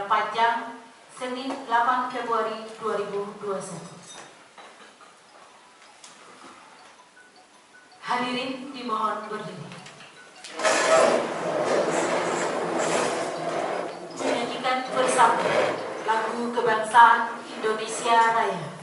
Padang, Senin 8 Februari 2021. Hadirin dimohon berdiri. Menyanyikan bersama lagu kebangsaan Indonesia Raya.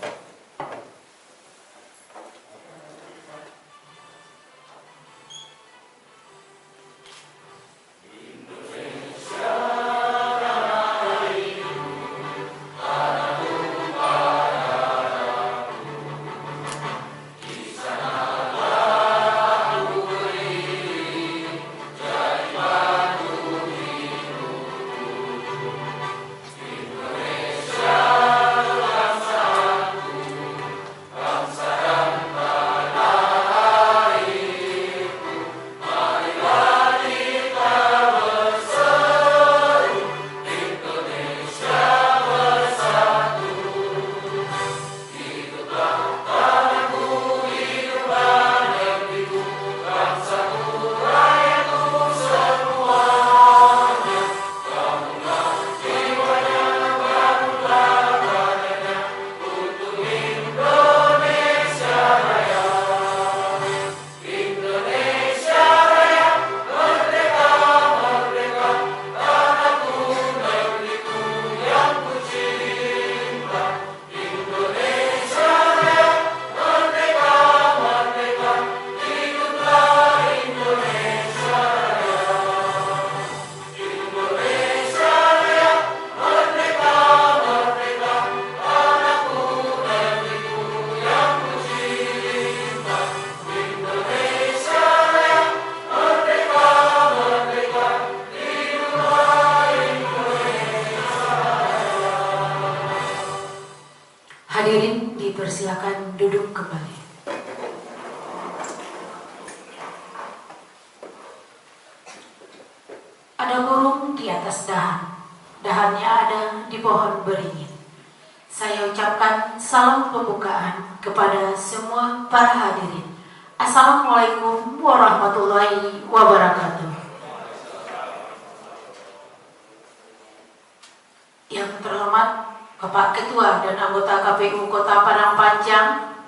Hadirin dipersilakan duduk kembali. Ada burung di atas dahan, dahannya ada di pohon beringin. Saya ucapkan salam pembukaan kepada semua para hadirin. Assalamualaikum warahmatullahi wabarakatuh. Yang terhormat Bapak Ketua dan anggota KPU Kota Padang Panjang,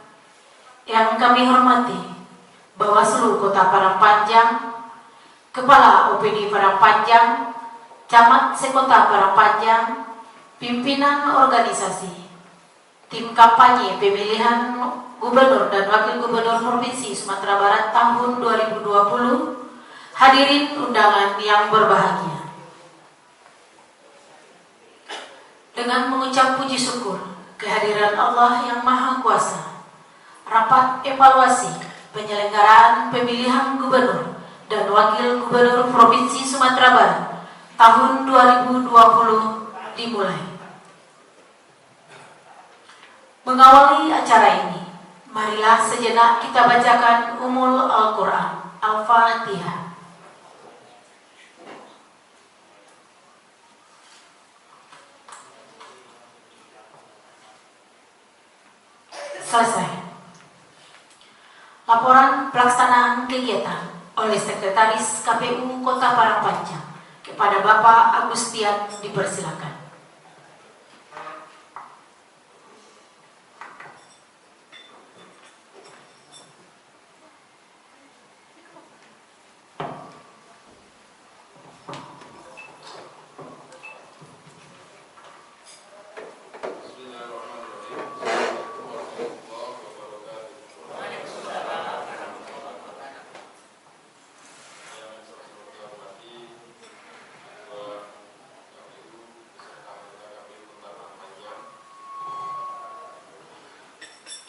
yang kami hormati Bawaslu Kota Padang Panjang, Kepala OPD Padang Panjang, Camat Sekota Padang Panjang, pimpinan organisasi, tim kampanye pemilihan Gubernur dan Wakil Gubernur Provinsi Sumatera Barat tahun 2020, hadirin undangan yang berbahagia. Dengan mengucap puji syukur kehadiran Allah yang Maha Kuasa, rapat evaluasi penyelenggaraan pemilihan Gubernur dan Wakil Gubernur Provinsi Sumatera Barat tahun 2020 dimulai. Mengawali acara ini, marilah sejenak kita bacakan Ummul Al-Quran, Al-Fatihah. Selesai. Laporan pelaksanaan kegiatan oleh Sekretaris KPU Kota Padang Panjang kepada Bapak Agustian dipersilakan.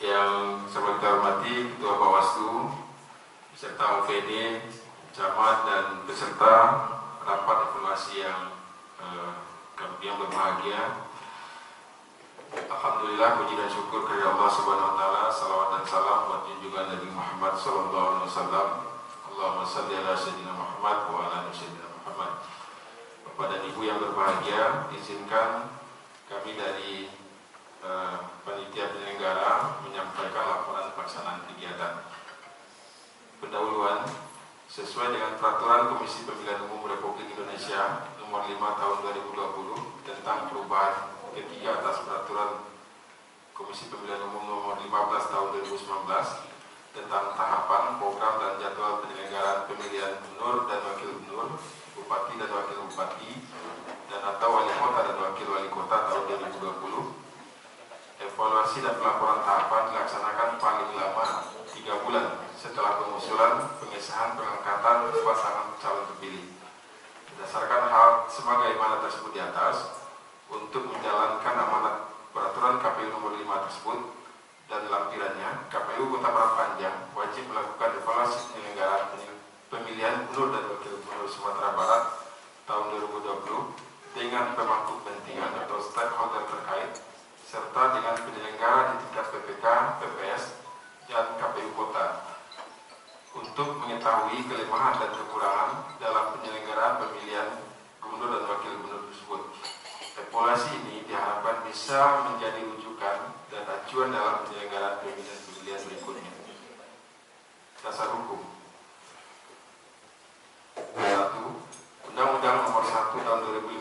Yang saya hormati Ketua Bawaslu beserta OPD, Camat dan peserta rapat evaluasi yang berbahagia. Alhamdulillah, puji dan syukur kepada Allah Subhanahu wa taala, salawat dan salam buat junjungan Nabi Muhammad sallallahu alaihi wasallam. Allahumma shalli ala sayyidina Muhammad wa ala ali sayyidina Muhammad. Bapak dan Ibu yang berbahagia, izinkan kami dari panitia penyelenggara menyampaikan laporan pelaksanaan kegiatan. Pendahuluan, sesuai dengan Peraturan Komisi Pemilihan Umum Republik Indonesia nomor 5 tahun 2020 tentang perubahan ketiga atas peraturan Komisi Pemilihan Umum nomor 15 tahun 2019 tentang tahapan, program, dan jadwal penyelenggaraan pemilihan gubernur dan wakil gubernur, bupati dan wakil bupati, dan atau wali kota dan wakil wali kota tahun 2020. Evaluasi dan pelaporan tahapan dilaksanakan paling lama 3 bulan setelah pengusulan pengesahan pengangkatan pasangan calon terpilih. Berdasarkan hal sebagaimana tersebut di atas, untuk menjalankan amanat peraturan KPU nomor 5 tersebut dan lampirannya, KPU Kota Parangpanjang wajib melakukan evaluasi penyelenggaraan pemilihan gubernur dan wakil gubernur Sumatera Barat tahun 2020 dengan pemangku kepentingan atau stakeholder terkait, serta dengan penyelenggara di tingkat PPK, PPS, dan KPU Kota untuk mengetahui kelemahan dan kekurangan dalam penyelenggaraan pemilihan gubernur dan wakil gubernur tersebut. Evaluasi ini diharapkan bisa menjadi rujukan dan acuan dalam penyelenggaraan pemilihan berikutnya. Dasar hukum 1. Undang-Undang Nomor 1 Tahun 2015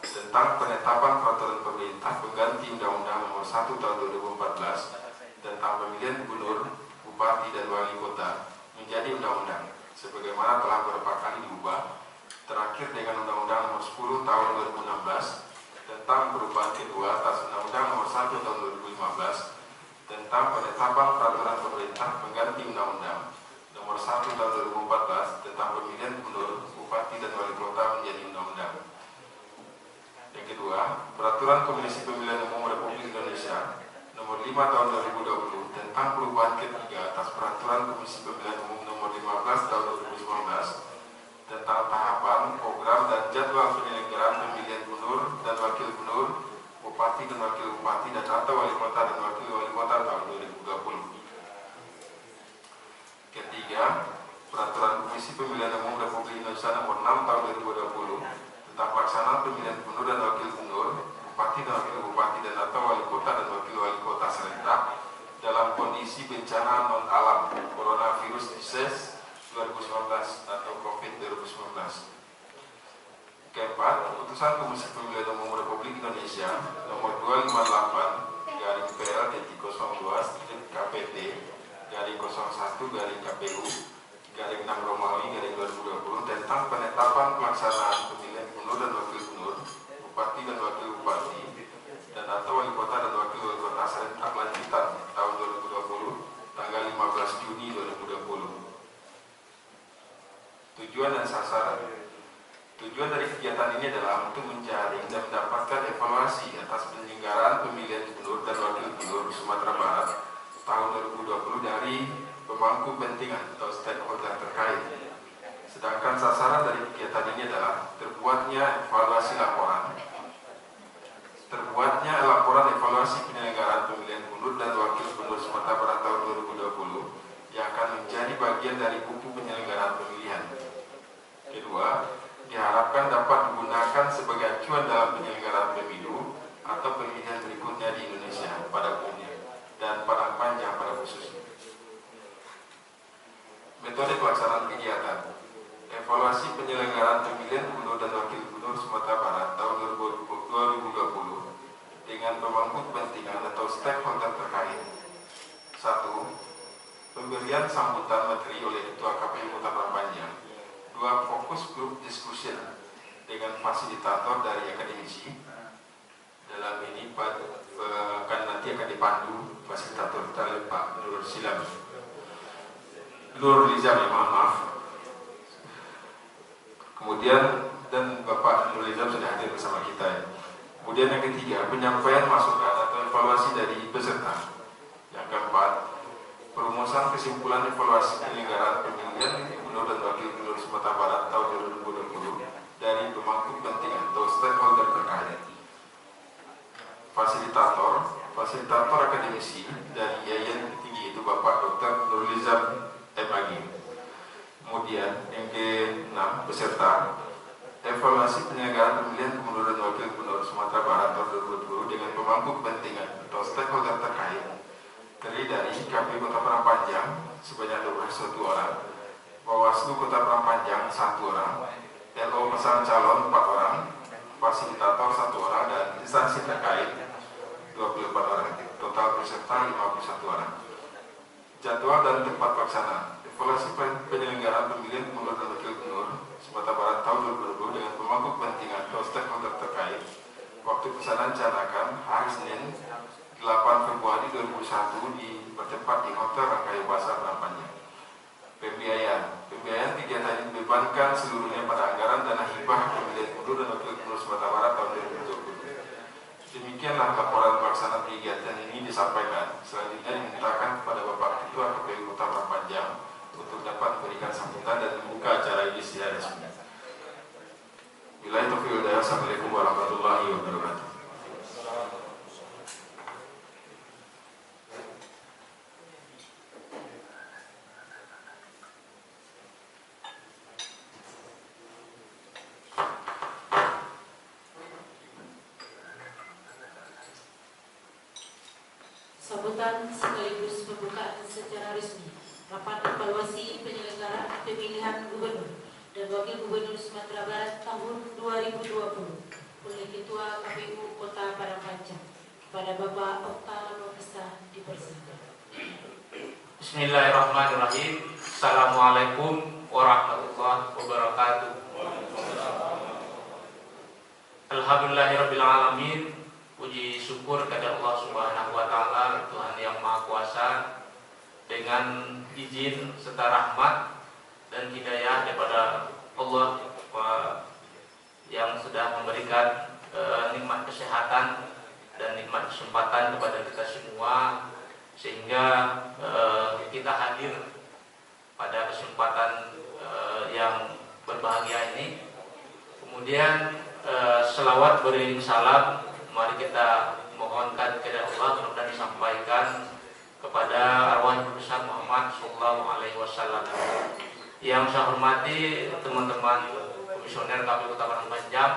tentang penetapan peraturan pemerintah pengganti Undang-Undang Nomor 1 Tahun 2014 tentang pemilihan gubernur, bupati, dan wali kota menjadi undang-undang sebagaimana telah beberapa kali diubah, terakhir dengan Undang-Undang Nomor 10 Tahun 2016 tentang perubahan kedua atas Undang-Undang Nomor 1 Tahun 2015 tentang penetapan peraturan pemerintah pengganti Undang-Undang Nomor 1 Tahun 2014 tentang pemilihan gubernur, bupati, dan wali kota menjadi undang-undang. Yang kedua, Peraturan Komisi Pemilihan Umum Republik Indonesia Nomor 5 Tahun 2020 tentang perubahan ketiga atas Peraturan Komisi Pemilihan Umum Nomor 15 Tahun 2019 tentang tahapan, program, dan jadwal penyelenggaraan pemilihan gubernur dan wakil gubernur, bupati dan wakil bupati, dan atau wali kota dan wakil wali kota tahun 2020. Ketiga, Peraturan Komisi Pemilihan Umum Republik Indonesia Nomor 6 Tahun 2020 tentang pelaksanaan pemilihan gubernur dan wakil gubernur, bupati dan wakil bupati, dan atau wali kota dan wakil wali kota serentak dalam kondisi bencana non-alam coronavirus disease 2019 atau COVID-19. Keempat, Keputusan Komisi Pemilihan Umum Republik Indonesia Nomor 258/PL-01/KPT/01/KPU/6 tentang penetapan pelaksanaan pemilihan gubernur dan wakil gubernur, bupati dan wakil bupati, dan atau wali kota dan wakil wali kota serentak lanjutan tahun 2020 tanggal 15 Juni 2020. Tujuan dan sasaran. Tujuan dari kegiatan ini adalah untuk menjaring dan mendapatkan evaluasi atas penyelenggaraan pemilihan gubernur dan wakil gubernur Sumatera Barat tahun 2020 dari pemangku kepentingan atau stakeholder terkait. Sedangkan sasaran dari kegiatan ini adalah terbuatnya laporan evaluasi penyelenggaraan pemilihan gubernur dan wakil gubernur Sumatera Barat tahun 2020 yang akan menjadi bagian dari buku penyelenggaraan pemilihan. Kedua, diharapkan dapat digunakan sebagai acuan dalam penyelenggaraan pemilu atau pemilihan berikutnya di Indonesia pada umumnya dan Parangpanjang pada khususnya. Metode pelaksanaan kegiatan. Evaluasi penyelenggaraan pemilihan gubernur dan wakil gubernur Sumatera Barat tahun 2020 dengan pemangku kepentingan atau stakeholder terkait. 1. Pemberian sambutan materi oleh Ketua KPU Kota Parangpanjang. 2. Fokus grup diskusi dengan fasilitator dari akademisi. Dalam ini nanti akan dipandu fasilitator kita Pak Nur Silam, Nur Rizam, maaf. Kemudian dan Bapak Nur Rizam sudah hadir bersama kita ya. Kemudian yang ketiga, penyampaian masukan atau evaluasi dari peserta. Yang keempat, perumusan kesimpulan evaluasi penyelenggaraan pemilihan gubernur dan wakil gubernur Sumatera Barat tahun 2020 dari pemangku kepentingan atau stakeholder terkait. Fasilitator akademisi dari Yayan Tinggi itu Bapak Dr. Nurlizam M.Agi. Kemudian yang ke-6, peserta evaluasi penyelenggaraan pemilihan gubernur dan wakil gubernur Sumatera Barat tahun 2020 dengan pemangku kepentingan atau stakeholder terkait terdiri dari KPU Kota Parangpanjang sebanyak 21 orang, Bawaslu Kota Parangpanjang 1 orang, LO pasangan calon 4 orang, fasilitator 1 orang, dan instansi terkait 24 orang. Total peserta 51 orang. Jadwal dan tempat pelaksana. Evaluasi penyelenggaraan pemilihan gubernur dan wakil gubernur Sumatera Barat tahun 2020 dengan pemangku kepentingan atau stakeholder terkait. Waktu pelaksanaan canangkan hari Senin 8 Februari 2021 dipercepat di Hotel Rangkai Pasar Panjang. Pembiayaan kegiatan ini dibebankan seluruhnya pada anggaran dana hibah pemilihan gubernur dan wakil gubernur Sumatera Barat tahun 2020. Demikianlah laporan pelaksanaan kegiatan ini disampaikan. Selanjutnya dimintakan kepada Bapak Ketua KPU Kota Padang Panjang untuk dapat memberikan sambutan dan membuka acara ini secara resmi. Billahi taufiq wal hidayah. Assalamualaikum warahmatullahi wabarakatuh. Sambutan sekaligus pembukaan secara resmi rapat evaluasi penyelenggaraan pemilihan gubernur dan wakil gubernur Sumatera Barat tahun 2020 oleh Ketua KPU Kota Padang Panjang. Kepada Bapak Okta Nofisa dipersilakan. Bismillahirrahmanirrahim. Assalamualaikum warahmatullahi wabarakatuh. Alhamdulillahirabbil alamin. Puji syukur kepada Allah Subhanahu wa taala, Tuhan yang Maha Kuasa, dengan izin serta rahmat dan hidayah daripada Allah yang sudah memberikan nikmat kesehatan dan nikmat kesempatan kepada kita semua, sehingga kita hadir pada kesempatan yang berbahagia ini. Kemudian selawat beriring salam mari kita mohonkan kepada Allah, mudah-mudahan disampaikan kepada arwah besar Muhammad Sallallahu Alaihi Wasallam. Yang saya hormati teman-teman komisioner KPU Kota Padang Panjang,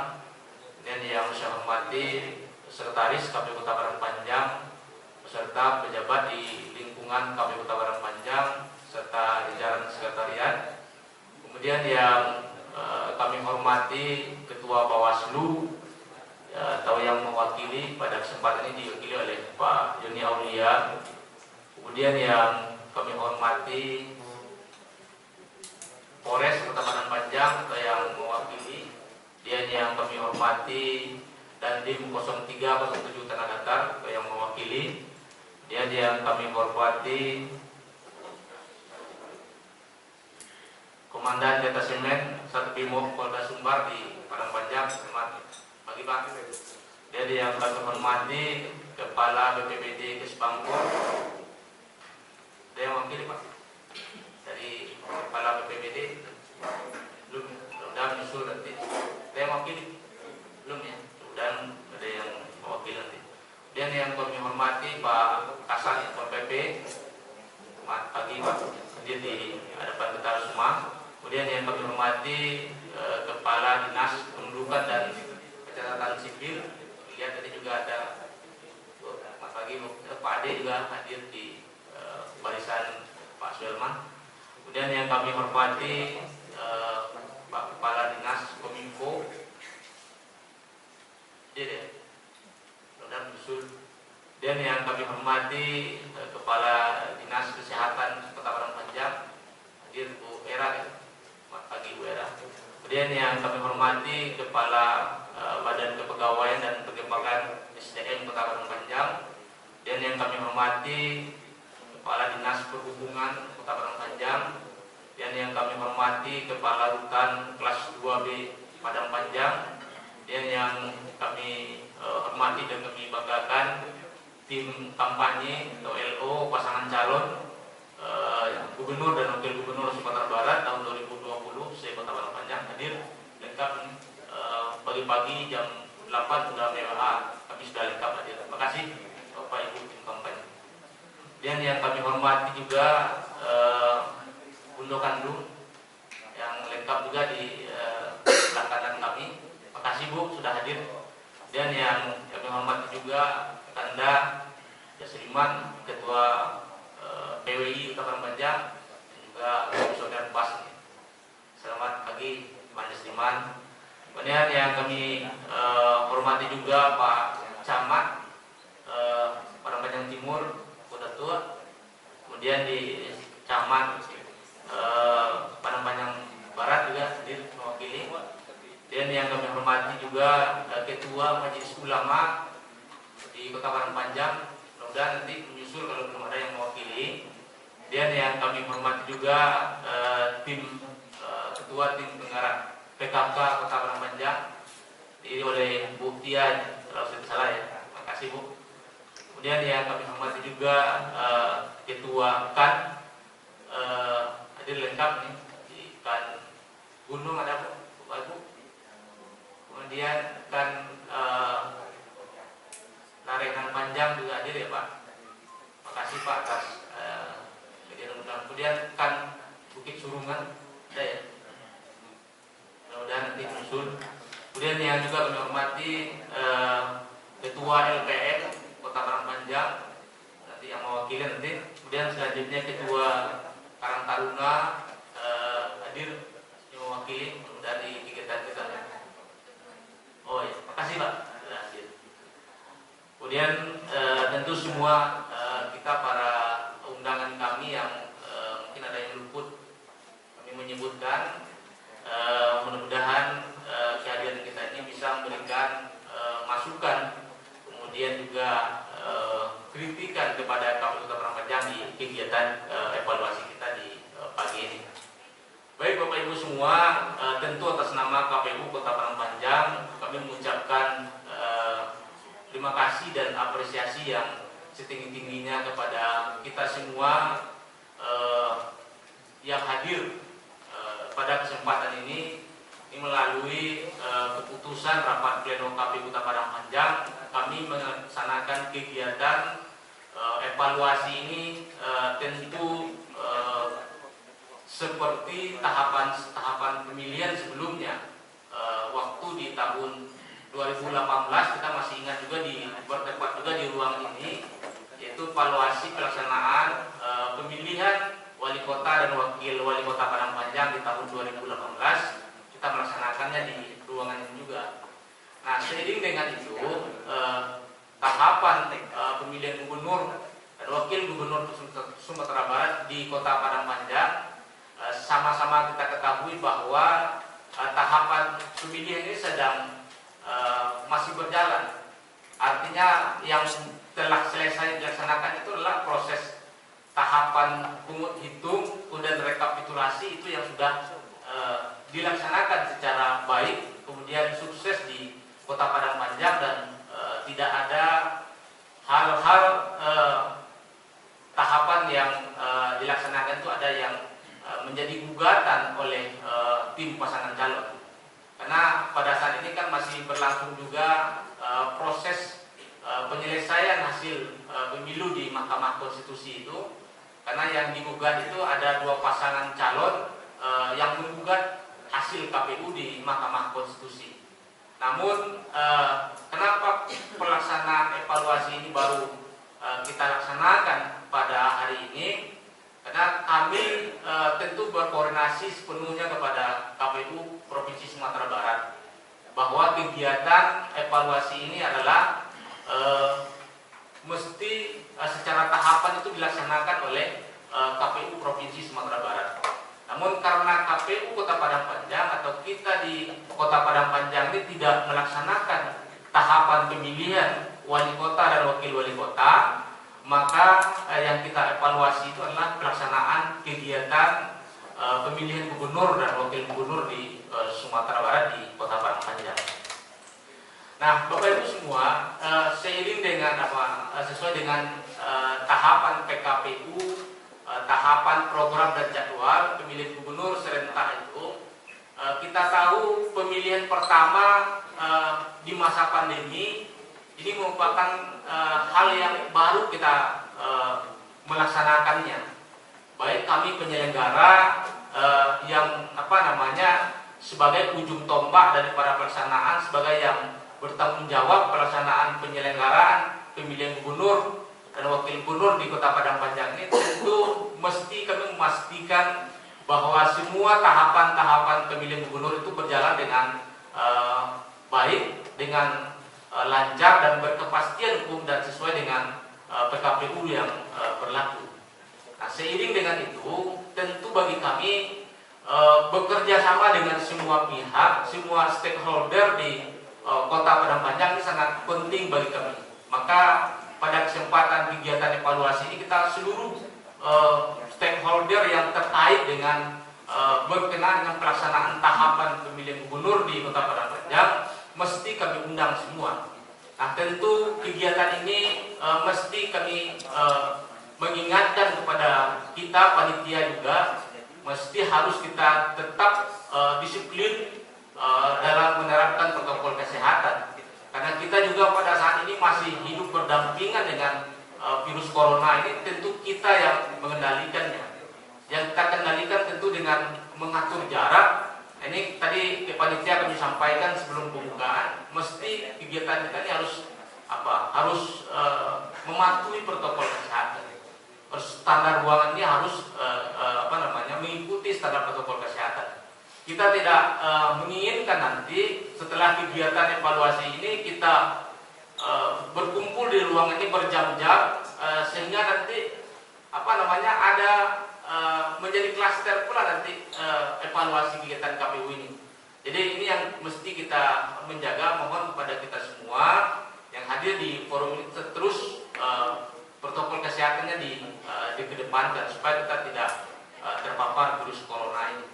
dan yang saya hormati sekretaris KPU Kota Padang Panjang beserta pejabat di lingkungan KPU Kota Padang Panjang serta jajaran sekretariat. Kemudian yang kami hormati Ketua Bawaslu atau yang mewakili pada kesempatan ini diwakili oleh Pak Joni Aulia. Kemudian yang kami hormati Polres Kota Padang Panjang atau yang mewakili, dan yang kami hormati Dandim 0307 Tanah Datar atau yang mewakili, dan yang kami hormati Komandan Detasemen 1 Brimob Polda Sumbar di Padang Panjang. Selamat pagi Pak. Dan yang kami hormati Kepala BPBD Kesbangpur. Ada yang mewakili Pak dari Kepala BPBD? Belum, sudah menyusul nanti. Ada yang mewakili? Belum ya? Sudah ada yang mewakili nanti. Dan yang kami hormati Pak Kasat Satpol PP. Selamat pagi Pak, hadir di hadapan kita semua. Kemudian yang kami hormati Kepala Dinas Kependudukan dan Catatan Sipil. Lihat tadi juga ada Mas Pagi, Pak Ade juga hadir di barisan Pak Suelman. Kemudian yang kami hormati Pak Kepala Dinas Kominfo. Dia sudah menyusul. Dan yang kami hormati Kepala Dinas Kesehatan Kota Padang Panjang, hadir Bu Era. Selamat pagi Bu Era. Kemudian yang kami hormati Kepala Badan Kepegawaian dan Pengembangan SDM Kota Padang Panjang, dan yang kami hormati Kepala Dinas Perhubungan Kota Padang Panjang, dan yang kami hormati Kepala Rutan Kelas 2B Padang Panjang, dan yang kami hormati dan kami banggakan tim kampanye atau LO pasangan calon Gubernur dan Wakil Gubernur Sumatera Barat tahun 2020 Kota Padang Panjang hadir lengkap. Pagi-pagi jam 8 sudah mewah, kami sudah lengkap hadir. Terima kasih Bapak Ibu tim kampanye. Dan yang kami hormati juga Bundo Kandung yang lengkap juga di sebelah kanan kami. Terima kasih Bu sudah hadir. Dan yang kami hormati juga Kanda Jasriman, Ketua PWI Kota Padang Panjang, dan juga Komisioner PAS. Selamat pagi Pak Jasriman. Firman. Kemudian yang kami hormati juga Pak Camat Padang Panjang Timur, Kota Tua. Kemudian di Camat Padang Panjang Barat juga hadir mewakili. Dan yang kami hormati juga Ketua Majelis Ulama di Kota Padang Panjang. Mudah-mudahan nanti menyusul kalau belum ada yang mewakili. Dan yang kami hormati juga Ketua Tim Penggarap PKK Kota Padang Panjang diri oleh Bu Tia, kalau saya salah ya. Terima kasih Bu. Kemudian yang kami hormati juga Ketua KAN hadir lengkap nih di KAN Gunung ada Bu. Kemudian KAN Larenan Panjang juga hadir ya Pak. Terima kasih Pak atas kemudian KAN Bukit Surungan ada ya. Mudah-mudahan nanti menyusul. Kemudian yang juga kami hormati Ketua LPM Kota Padang Panjang nanti yang mewakili nanti. Kemudian selanjutnya Ketua Karang Taruna hadir yang mewakili dari kegiatan kita. Oh ya, makasih Pak. Kemudian tentu semua kita para undangan kami yang mungkin ada yang luput kami menyebutkan. Mudah-mudahan kehadiran kita ini bisa memberikan masukan, kemudian juga kritikan kepada KPU Kota Padang Panjang di kegiatan evaluasi kita di pagi ini. Baik Bapak Ibu semua, tentu atas nama KPU Kota Padang Panjang kami mengucapkan terima kasih dan apresiasi yang setinggi-tingginya kepada kita semua yang hadir pada kesempatan ini melalui keputusan rapat pleno KPU Kota Padang Panjang kami melaksanakan kegiatan evaluasi ini tentu seperti tahapan pemilihan sebelumnya. Waktu di tahun 2018 kita masih ingat juga bertempat juga di ruang ini, yaitu evaluasi pelaksanaan pemilihan wali kota dan wakil wali kota Padang Panjang di tahun 2018 kita melaksanakannya di ruangan ini juga. Nah, seiring dengan itu tahapan pemilihan gubernur dan wakil gubernur Sumatera Barat di kota Padang Panjang sama-sama kita ketahui bahwa tahapan pemilihan ini sedang masih berjalan. Artinya yang telah selesai dilaksanakan itu adalah proses tahapan pungut hitung dan rekapitulasi itu yang sudah dilaksanakan secara baik, kemudian sukses di Kota Padang Panjang dan tidak ada hal-hal tahapan yang dilaksanakan itu ada yang menjadi gugatan oleh tim pasangan calon. Karena pada saat ini kan masih berlangsung juga proses penyelesaian hasil pemilu di Mahkamah Konstitusi itu. Karena yang digugat itu ada 2 pasangan calon yang menggugat hasil KPU di Mahkamah Konstitusi. Namun kenapa pelaksanaan evaluasi ini baru kita laksanakan pada hari ini? Karena kami tentu berkoordinasi sepenuhnya kepada KPU Provinsi Sumatera Barat bahwa kegiatan evaluasi ini adalah mesti secara tahapan itu dilaksanakan oleh KPU Provinsi Sumatera Barat. Namun karena KPU Kota Padang Panjang atau kita di Kota Padang Panjang ini tidak melaksanakan tahapan pemilihan wali kota dan wakil wali kota, maka yang kita evaluasi itu adalah pelaksanaan kegiatan pemilihan gubernur dan wakil gubernur di Sumatera Barat di Kota Padang Panjang. Nah, Bapak Ibu semua, seiring dengan sesuai dengan tahapan PKPU, tahapan program dan jadwal pemilihan gubernur serentak itu, kita tahu pemilihan pertama di masa pandemi ini merupakan hal yang baru kita melaksanakannya. Baik kami penyelenggara yang sebagai ujung tombak dari para pelaksanaan, sebagai yang bertanggung jawab pelaksanaan penyelenggaraan pemilihan gubernur dan wakil gubernur di Kota Padang Panjang ini, tentu mesti kami memastikan bahwa semua tahapan-tahapan pemilihan gubernur itu berjalan dengan baik, dengan lancar dan berkepastian hukum dan sesuai dengan PKPU yang berlaku. Nah, seiring dengan itu, tentu bagi kami bekerja sama dengan semua pihak, semua stakeholder di Kota Padang Panjang ini sangat penting bagi kami. Maka pada kesempatan kegiatan evaluasi ini kita seluruh stakeholder yang terkait dengan berkenaan dengan pelaksanaan tahapan pemilihan gubernur di Kota Padang Panjang mesti kami undang semua. Nah, tentu kegiatan ini mesti kami mengingatkan kepada kita panitia juga, mesti harus kita tetap disiplin dalam menerapkan protokol kesehatan. Karena kita juga pada saat ini masih hidup berdampingan dengan virus corona ini, tentu kita yang mengendalikannya. Yang kita kendalikan tentu dengan mengatur jarak. Ini tadi panitia kami sampaikan sebelum pembukaan, mesti kegiatan kita ini harus mematuhi protokol kesehatan. Standar ruangan ini harus mengikuti standar protokol kesehatan. Kita tidak menginginkan nanti setelah kegiatan evaluasi ini kita berkumpul di ruangan ini berjam-jam sehingga nanti ada menjadi klaster pula nanti evaluasi kegiatan KPU ini. Jadi ini yang mesti kita menjaga. Mohon kepada kita semua yang hadir di forum ini terus protokol kesehatannya dikedepankan supaya kita tidak terpapar virus corona ini.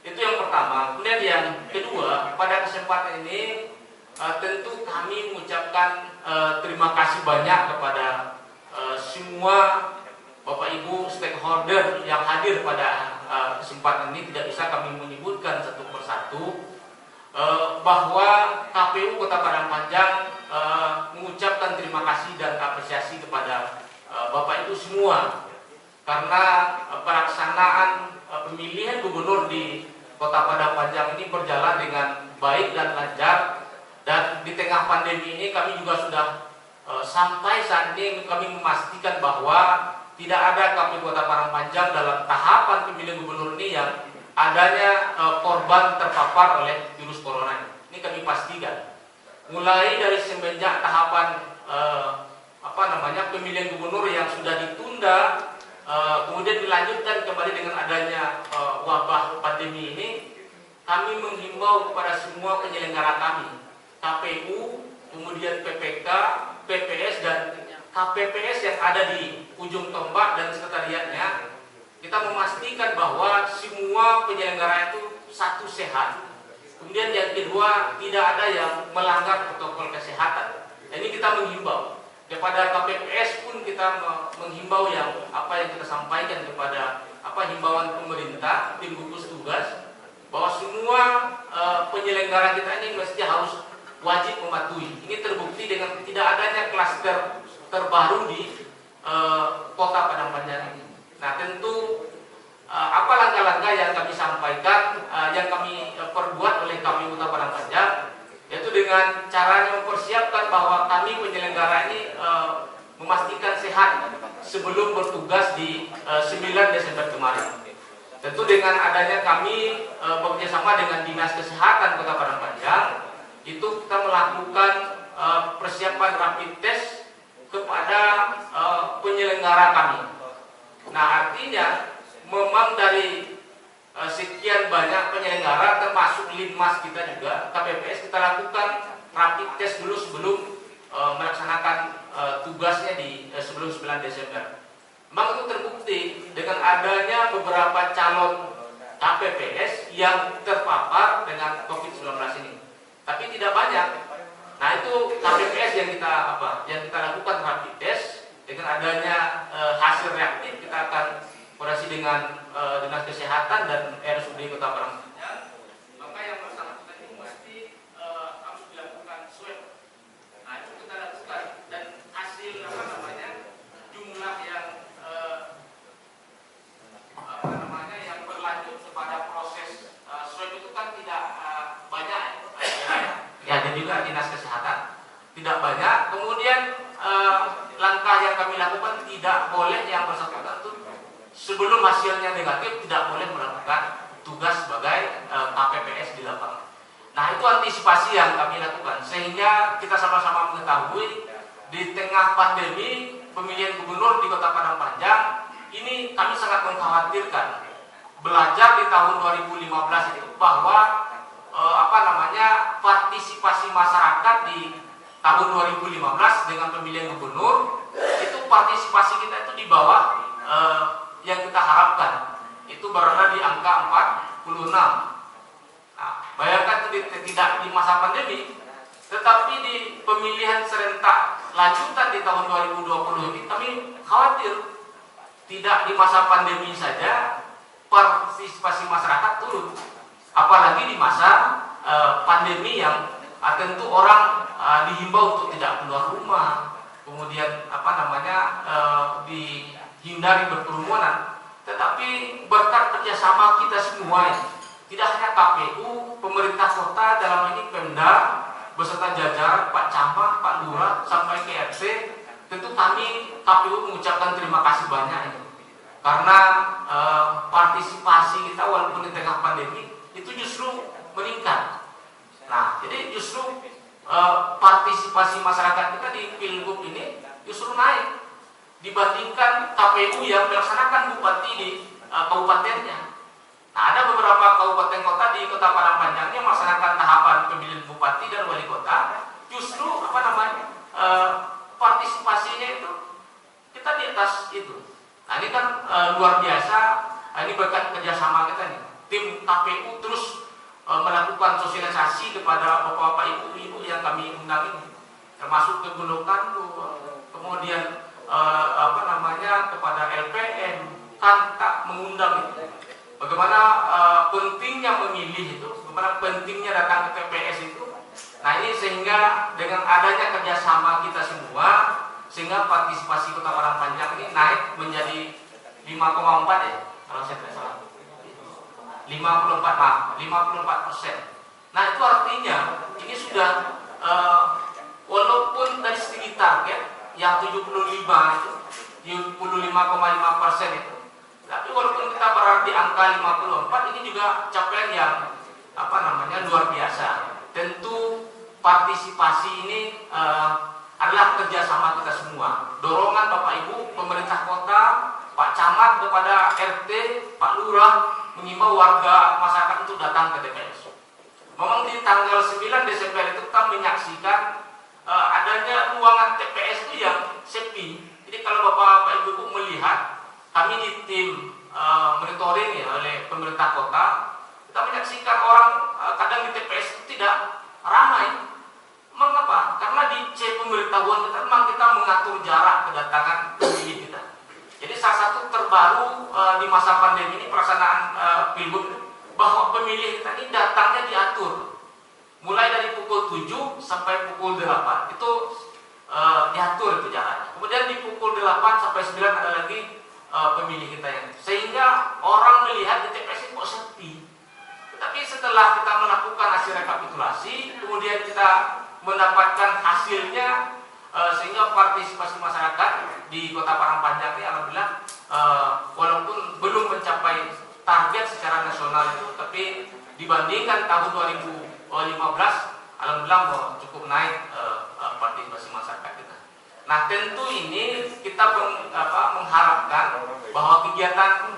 Itu yang pertama. Kemudian yang kedua, pada kesempatan ini tentu kami mengucapkan terima kasih banyak kepada semua Bapak Ibu stakeholder yang hadir pada kesempatan ini. Tidak bisa kami menyebutkan satu persatu, bahwa KPU Kota Padang Panjang mengucapkan terima kasih dan apresiasi kepada Bapak Ibu semua karena pelaksanaan pemilihan gubernur di Kota Padang Panjang ini berjalan dengan baik dan lancar. Dan di tengah pandemi ini kami juga sudah sampai saat ini kami memastikan bahwa tidak ada KPU Kota Padang Panjang dalam tahapan pemilihan gubernur ini yang adanya korban terpapar oleh virus corona ini. Ini kami pastikan. Mulai dari semenjak tahapan pemilihan gubernur yang sudah ditunda, kemudian dilanjutkan kembali dengan adanya wabah pandemi ini, kami menghimbau kepada semua penyelenggara kami, KPU, kemudian PPK, PPS dan KPPS yang ada di ujung tombak dan sekretariatnya, kita memastikan bahwa semua penyelenggara itu satu sehat. Kemudian yang kedua, tidak ada yang melanggar protokol kesehatan. Ini kita menghimbau. Kepada KPPS pun kita menghimbau yang kita sampaikan kepada himbauan pemerintah, tim gugus tugas, bahwa semua penyelenggara kita ini mesti harus wajib mematuhi. Ini terbukti dengan tidak adanya klaster terbaru di Kota Padang Panjang ini. Nah, tentu apa langkah-langkah yang kami sampaikan, yang kami perbuat oleh KPU Kota Padang Panjang, yaitu dengan caranya mempersiapkan bahwa kami penyelenggara ini memastikan sehat sebelum bertugas di 9 Desember kemarin. Tentu dengan adanya kami bekerjasama dengan Dinas Kesehatan Kota Padang Panjang, itu kita melakukan persiapan rapid test kepada penyelenggara kami. Nah, artinya memang dari sekian banyak penyelenggara termasuk Linmas kita juga, KPPS, kita lakukan rapid test dulu sebelum melaksanakan tugasnya di sebelum 9 Desember. Memang itu terbukti dengan adanya beberapa calon KPPS yang terpapar dengan COVID-19 ini. Tapi tidak banyak. Nah, itu KPPS yang kita lakukan rapid test. Dengan adanya hasil reaktif, kita akan koordinasi dengan Dinas Kesehatan dan RSUD Kota Padang Panjang. Maka yang bersangkutan ini mesti harus dilakukan swab. Nah, itu kita lakukan dan hasil jumlah yang yang berlanjut kepada proses swab itu kan tidak banyak. Ya, dan juga Dinas Kesehatan tidak banyak. Kemudian langkah yang kami lakukan, tidak boleh yang bersangkutan itu sebelum hasilnya negatif tidak boleh melakukan tugas sebagai KPPS di lapangan. Nah, itu antisipasi yang kami lakukan sehingga kita sama-sama mengetahui di tengah pandemi pemilihan gubernur di Kota Padang Panjang ini kami sangat mengkhawatirkan. Belajar di tahun 2015 itu bahwa partisipasi masyarakat di tahun 2015 dengan pemilihan gubernur itu partisipasi kita itu di bawah yang kita harapkan, itu berada di angka 46. Nah, bayangkan tidak di masa pandemi, tetapi di pemilihan serentak lanjutan di tahun 2020 ini kami khawatir tidak di masa pandemi saja partisipasi masyarakat turun, apalagi di masa pandemi yang tentu orang dihimbau untuk tidak keluar rumah, kemudian dihindari berkerumunan. Tetapi berkat kerjasama kita semua, tidak hanya KPU, pemerintah kota dalam ini Pemda beserta jajaran Pak Camat, Pak Lurah sampai ke RT, tentu kami KPU mengucapkan terima kasih banyak ini. Karena partisipasi kita walaupun di tengah pandemi itu justru meningkat. Nah, jadi justru partisipasi masyarakat kita di Pilgub ini justru naik dibandingkan KPU yang melaksanakan bupati di kabupatennya. Nah, ada beberapa kabupaten kota di Kota Padang Panjang yang melaksanakan tahapan pemilihan bupati dan wali kota, justru partisipasinya itu kita di atas itu. Nah, ini kan luar biasa. Ini berkat kerjasama kita nih. Tim KPU terus melakukan sosialisasi kepada bapak-bapak, ibu-ibu yang kami undang ini, termasuk ke Gunung Kandung, kemudian kepada LPM, Kantak mengundang itu. Bagaimana pentingnya memilih itu, bagaimana pentingnya datang ke TPS itu. Nah, ini sehingga dengan adanya kerjasama kita semua, sehingga partisipasi Kota Padang Panjang ini naik menjadi 5,4 ya, kalau saya tidak salah. 54%. Nah, itu artinya ini sudah walaupun dari segi target yang 75 itu 75,5% itu, tapi walaupun kita berada di angka 54, ini juga capaian yang luar biasa. Tentu partisipasi ini adalah kerjasama kita semua. Dorongan Bapak Ibu, pemerintah kota, Pak Camat kepada RT, Pak Lurah mengimbau warga masyarakat untuk datang ke TPS. Memang di tanggal 9 Desember itu kita menyaksikan adanya ruangan TPS itu yang sepi. Jadi kalau Bapak Ibu melihat, kami di tim monitoring ya oleh pemerintah kota, kita menyaksikan orang kadang di TPS itu tidak ramai. Mengapa? Karena di C pemberitahuan kita memang kita mengatur jarak kedatangan pemilih kita. Jadi salah satu terbaru di masa pandemi ini pelaksanaan Pilgub, bahwa pemilih kita ini datangnya diatur. Mulai dari pukul 7 sampai pukul 8 itu diatur itu jaraknya. Kemudian di pukul 8 sampai 9 ada lagi pemilih kita yang, sehingga orang melihat di TPS ini kok sepi. Tetapi setelah kita melakukan hasil rekapitulasi, kemudian kita mendapatkan hasilnya, sehingga partisipasi masyarakat di Kota Padang Panjang ini alhamdulillah walaupun belum mencapai target secara nasional itu, tapi dibandingkan tahun 2015 alhamdulillah cukup naik partisipasi masyarakat kita. Nah, tentu ini kita mengharapkan bahwa kegiatan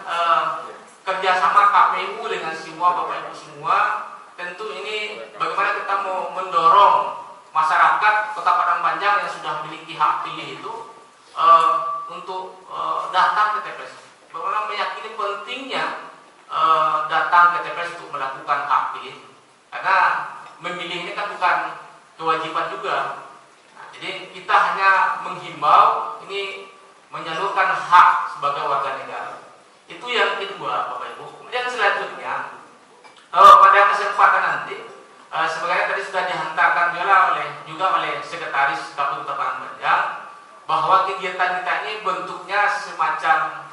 kerjasama KPU dengan semua Bapak Ibu semua, tentu ini bagaimana kita mau mendorong masyarakat Kota Padang Panjang yang sudah memiliki hak pilih itu untuk datang ke TPS. Bagaimana meyakini pentingnya datang ke TPS untuk melakukan hak pilih, karena memilih ini kan bukan kewajiban juga. Nah, jadi kita hanya menghimbau ini menyalurkan hak sebagai warga negara. Itu yang kedua, Bapak Ibu. Kemudian selanjutnya pada kesempatan nanti, sebagaimana tadi sudah dihantarkan juga oleh Sekretaris KPU Kota Padang Panjang, bahwa kegiatan kita ini bentuknya semacam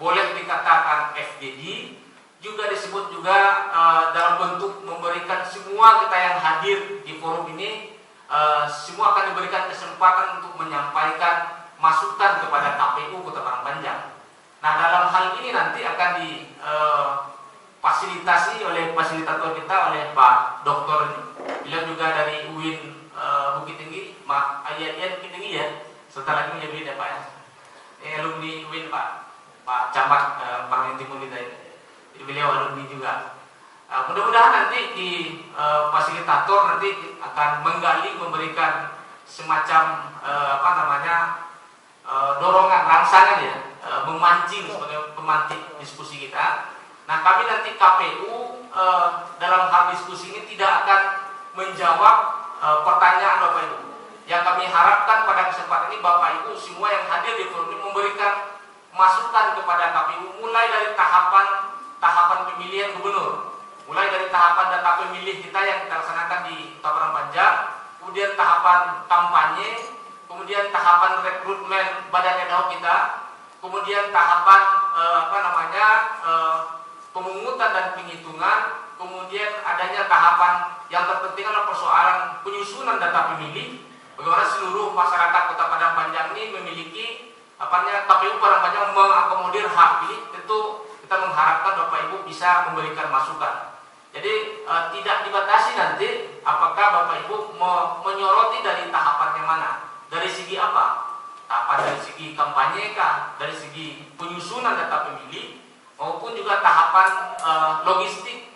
boleh dikatakan FGD, juga disebut juga dalam bentuk memberikan semua kita yang hadir di forum ini, semua akan diberikan kesempatan untuk menyampaikan masukan kepada KPU Kota Padang Panjang. Nah, dalam hal ini nanti akan difasilitasi oleh fasilitator kita, oleh Pak Doktor ini. Beliau juga dari UIN Bukit Tinggi, IAIN Bukit Tinggi ya. Setelah lagi menjadi UIN ya Pak ya. Alumni UIN Pak Camat Parlemen Timur kita ini. Jadi beliau alumni juga. Mudah-mudahan nanti di fasilitator nanti akan menggali, memberikan semacam dorongan, rangsangan ya, memancing sebagai pemantik diskusi kita. Nah, kami nanti KPU dalam hal diskusi ini tidak akan menjawab pertanyaan Bapak Ibu. Yang kami harapkan pada kesempatan ini Bapak Ibu semua yang hadir di forum ini memberikan masukan kepada KPU mulai dari tahapan pemilihan gubernur, mulai dari tahapan data pemilih kita yang kita laksanakan di Kota Padang Panjang, kemudian tahapan kampanye, kemudian tahapan rekrutmen badan ad hoc kita, kemudian tahapan pemungutan dan penghitungan, kemudian adanya tahapan yang terpenting adalah persoalan penyusunan data pemilih. Bagaimana seluruh masyarakat Kota Padang Panjang ini memiliki KPU Padang Panjang mengakomodir hak pilih. Tentu kita mengharapkan Bapak Ibu bisa memberikan masukan. Jadi tidak dibatasi nanti apakah Bapak Ibu menyoroti dari tahapan yang mana, dari segi apa? Tahapan dari segi kampanye kah, dari segi penyusunan data pemilih, maupun juga tahapan logistik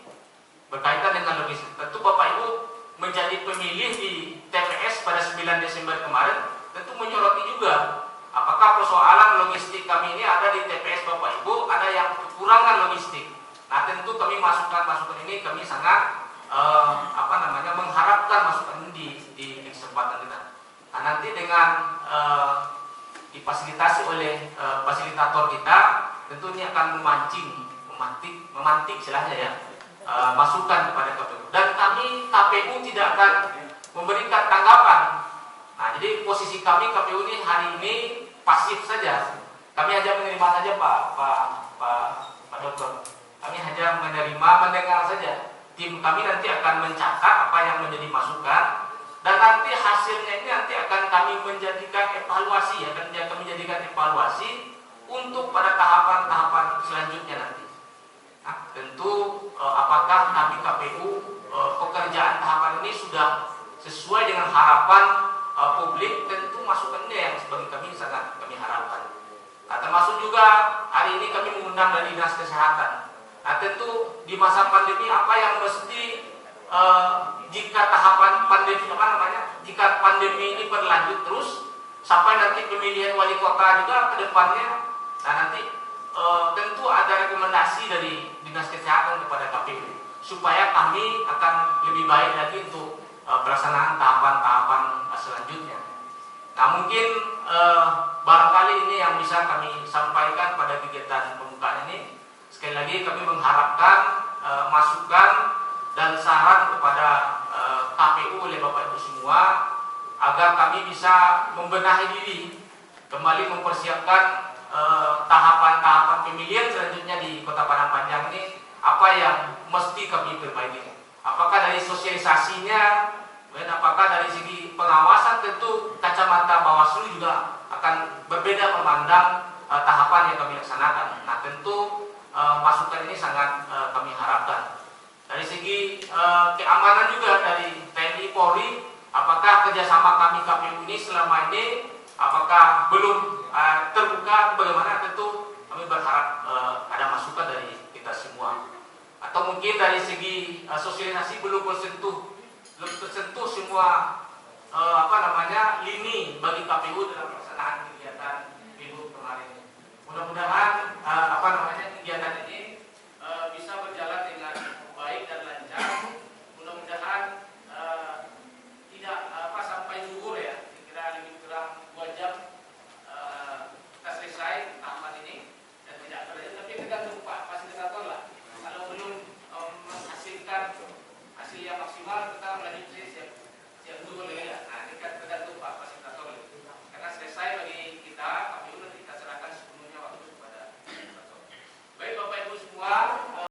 berkaitan dengan logistik. Tentu Bapak Ibu menjadi pemilih di TPS pada 9 Desember kemarin tentu menyoroti juga apakah persoalan logistik kami ini ada di TPS Bapak Ibu ada yang kekurangan logistik. Nah, tentu kami masukan ini kami sangat mengharapkan masukan ini di kesempatan kita. Nah, nanti dengan difasilitasi oleh fasilitator kita tentunya akan memantik istilahnya ya, masukan kepada KPU. Dan kami KPU tidak akan memberikan tanggapan. Nah, jadi posisi kami KPU ini hari ini pasif saja. Kami hanya menerima saja Pak Dokter. Kami hanya mendengar saja. Tim kami nanti akan mencatat apa yang menjadi masukan, dan nanti hasilnya ini nanti akan kami menjadikan evaluasi untuk pada tahapan-tahapan selanjutnya nanti. Nah, tentu apakah kami KPU pekerjaan tahapan ini sudah sesuai dengan harapan publik, tentu masukannya yang sebagai kami sangat kami harapkan. Nah, termasuk juga hari ini kami mengundang dari Dinas Kesehatan. Nah, tentu di masa pandemi apa yang mesti jika tahapan pandemi jika pandemi ini berlanjut terus sampai nanti pemilihan wali kota juga ke depannya. Nah, nanti tentu ada rekomendasi dari Dinas Kesehatan kepada KPU supaya kami akan lebih baik lagi untuk pelaksanaan tahapan-tahapan selanjutnya. Nah, mungkin barangkali ini yang bisa kami sampaikan pada kegiatan pembukaan ini. Sekali lagi kami mengharapkan masukan dan saran kepada KPU oleh Bapak Ibu semua agar kami bisa membenahi diri, kembali mempersiapkan tahapan-tahapan pemilihan selanjutnya di Kota Padang Panjang ini, apa yang mesti kami perbaiki. Apakah dari sosialisasinya, dan apakah dari segi pengawasan, tentu kacamata Bawaslu juga akan berbeda memandang tahapan yang kami laksanakan. Nah, tentu masukan ini sangat kami harapkan. Dari segi keamanan juga dari TNI Polri, apakah kerjasama kami KPU ini selama ini apakah belum terbuka, bagaimana, tentu kami berharap ada masukan dari kita semua. Atau mungkin dari segi sosialisasi belum tersentuh semua lini bagi KPU dalam